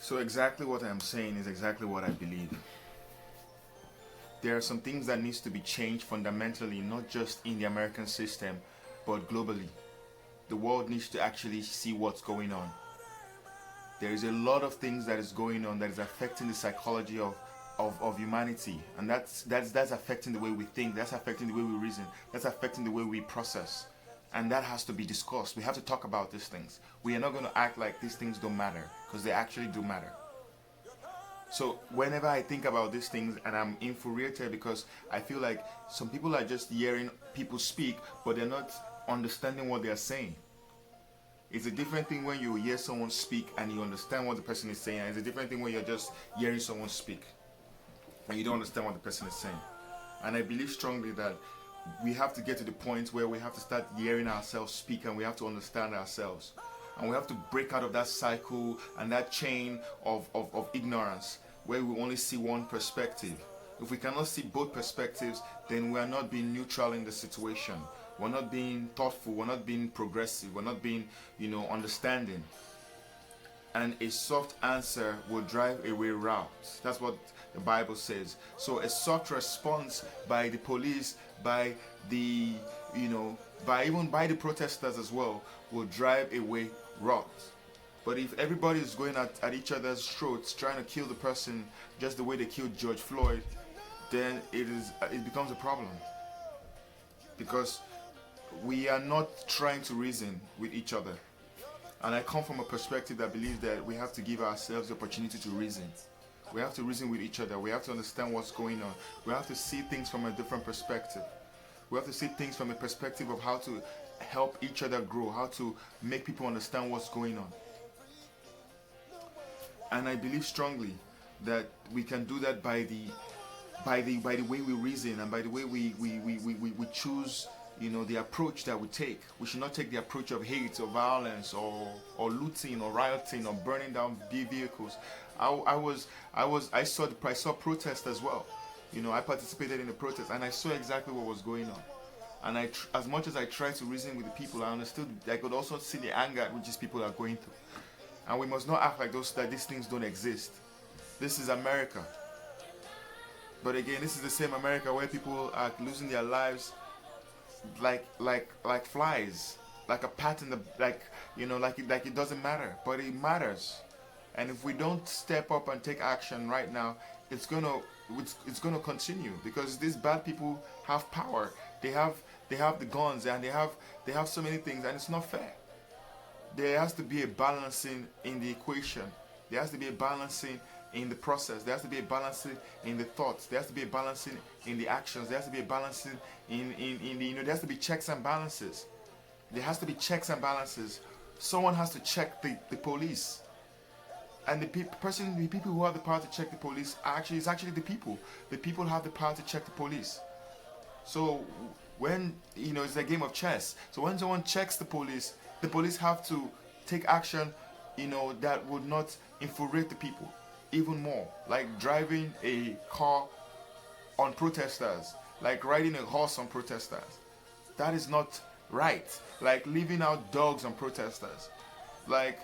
So exactly what I'm saying is exactly what I believe. There are some things that needs to be changed fundamentally, not just in the American system, but globally. The world needs to actually see what's going on. There is a lot of things that is going on that is affecting the psychology of humanity, and that's affecting the way we think, that's affecting the way we reason, that's affecting the way we process, and that has to be discussed. We have to talk about these things. We are not going to act like these things don't matter, because they actually do matter. So whenever I think about these things, and I'm infuriated because I feel like some people are just hearing people speak, but they're not understanding what they're saying. It's a different thing when you hear someone speak and you understand what the person is saying, and it's a different thing when you're just hearing someone speak and you don't understand what the person is saying. And I believe strongly that we have to get to the point where we have to start hearing ourselves speak, and we have to understand ourselves. And we have to break out of that cycle and that chain of ignorance where we only see one perspective. If we cannot see both perspectives, then we are not being neutral in the situation. We're not being thoughtful, we're not being progressive, we're not being, understanding. And a soft answer will drive away wrath. That's what the Bible says. So a soft response by the police, by the, by the protesters as well, will drive away wrath. But if everybody is going at each other's throats, trying to kill the person just the way they killed George Floyd, then it becomes a problem. Because we are not trying to reason with each other. And I come from a perspective that believes that we have to give ourselves the opportunity to reason. We have to reason with each other. We have to understand what's going on. We have to see things from a different perspective. We have to see things from a perspective of how to help each other grow, how to make people understand what's going on. And I believe strongly that we can do that by the way we reason, and by the way we choose, the approach that we take. We should not take the approach of hate or violence or looting or rioting or burning down vehicles. I saw protest as well. I participated in the protest, and I saw exactly what was going on. And as much as I tried to reason with the people, I understood. I could also see the anger which these people are going through. And we must not act like that these things don't exist. This is America. But again, this is the same America where people are losing their lives like flies, like a pat in the like it doesn't matter, but it matters. And if we don't step up and take action right now, it's gonna continue, because these bad people have power. They have the guns, and they have so many things, and it's not fair. There has to be a balancing in the equation. There has to be a balancing in the process. There has to be a balancing in the thoughts. There has to be a balancing in the actions. There has to be a balancing in the there has to be checks and balances. There has to be checks and balances. Someone has to check the police. And the people who have the power to check the police is actually the people. The people have the power to check the police. So when it's a game of chess. So when someone checks the police have to take action, that would not infuriate the people even more, like driving a car on protesters, like riding a horse on protesters. That is not right. Like leaving out dogs on protesters, like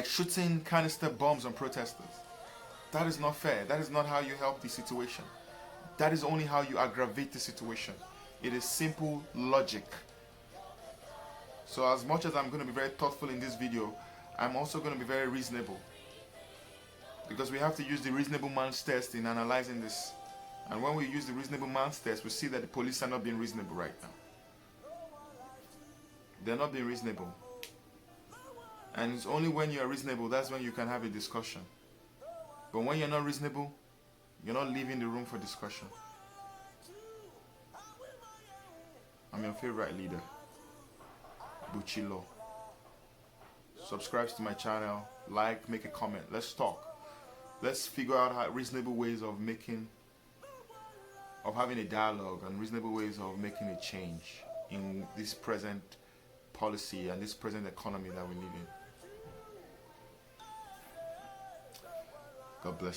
shooting canister bombs on protesters. That is not fair. That is not how you help the situation. That is only how you aggravate the situation. It is simple logic. So as much as I'm going to be very thoughtful in this video, I'm also going to be very reasonable. Because we have to use the reasonable man's test in analyzing this. And when we use the reasonable man's test, we see that the police are not being reasonable right now. They're not being reasonable. And it's only when you're reasonable, that's when you can have a discussion. But when you're not reasonable, you're not leaving the room for discussion. I'm your favorite leader, Buchilo. Subscribe to my channel, like, make a comment. Let's talk. Let's figure out reasonable ways of having a dialogue, and reasonable ways of making a change in this present policy and this present economy that we live in. God bless.